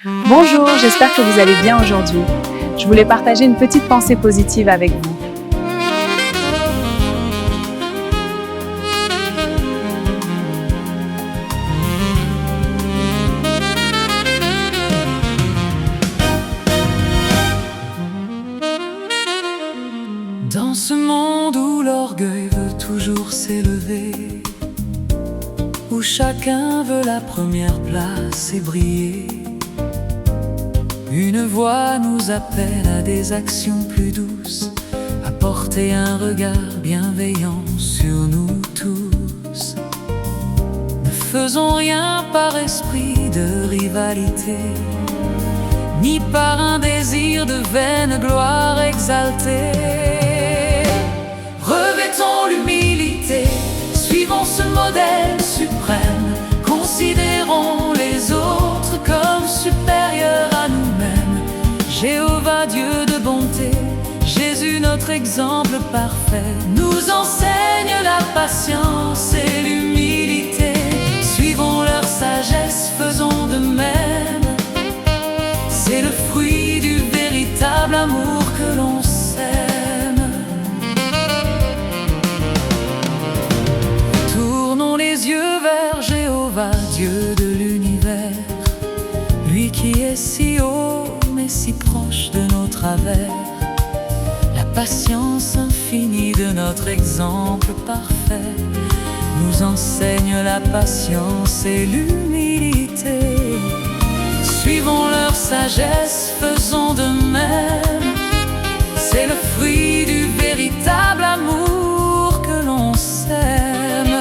Bonjour, j'espère que vous allez bien aujourd'hui. Je voulais partager une petite pensée positive avec vous. Dans ce monde où l'orgueil veut toujours s'élever, où chacun veut la première place et briller, une voix nous appelle à des actions plus douces, à porter un regard bienveillant sur nous tous. Ne faisons rien par esprit de rivalité, ni par un désir de vaine gloire exaltée. Revêtons l'humilité, suivons ce modèle suprême, considérons les autres comme supérieurs à nous-mêmes. Jéhovah, Dieu de bonté, Jésus notre exemple parfait, nous enseigne la patience et l'humilité. Suivons leur sagesse, faisons de même. C'est le fruit du véritable amour que l'on sème. Tournons les yeux vers Jéhovah, Dieu de l'univers, lui qui est si haut mais si proche de nos travers. La patience infinie de notre exemple parfait nous enseigne la patience et l'humilité. Suivons leur sagesse, faisons de même. C'est le fruit du véritable amour que l'on sème.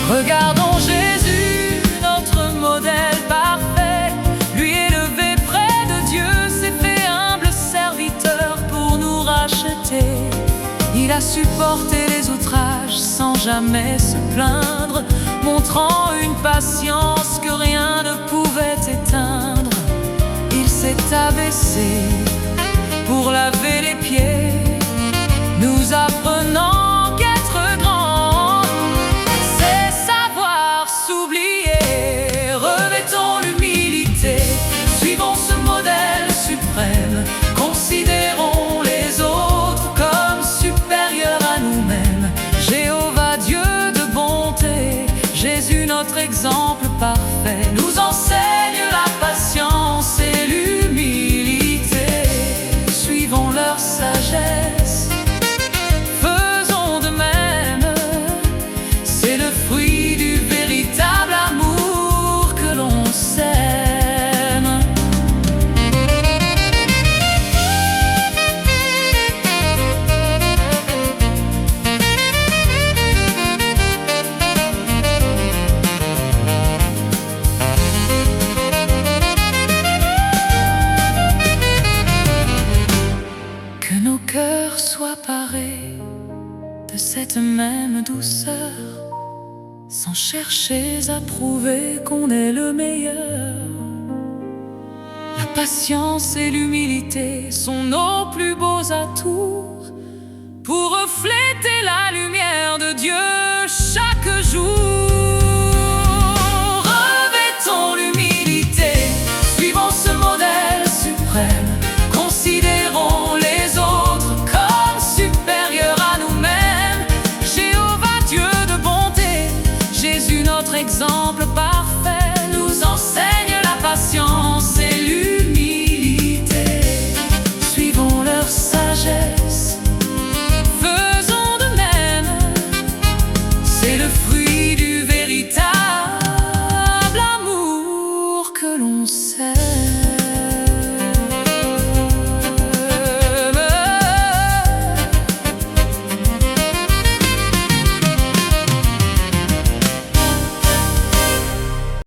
Regardons Jésus, notre modèle parfait. Lui élevé près de Dieu, s'est fait humble serviteur pour nous racheter. Il a supporté les outrages sans jamais se plaindre, montrant une patience que rien ne pouvait éteindre. Il s'est abaissé pour laver les pieds, nous apprenant qu'être grand, c'est savoir s'oublier. Revêtons l'humilité, suivons ce modèle suprême, considérons les autres comme supérieurs à nous-mêmes. Jéhovah, Dieu de bonté, Jésus notre exemple parfait, nous enseigne la patience et l'humilité. Suivons leur sagesse, faisons de même. C'est le fruit du véritable amour que l'on sème. Que nos cœurs soient parés de cette même douceur, sans chercher à prouver qu'on est le meilleur. La patience et l'humilité sont nos plus beaux atouts pour refléter la lumière de Dieu chaque jour.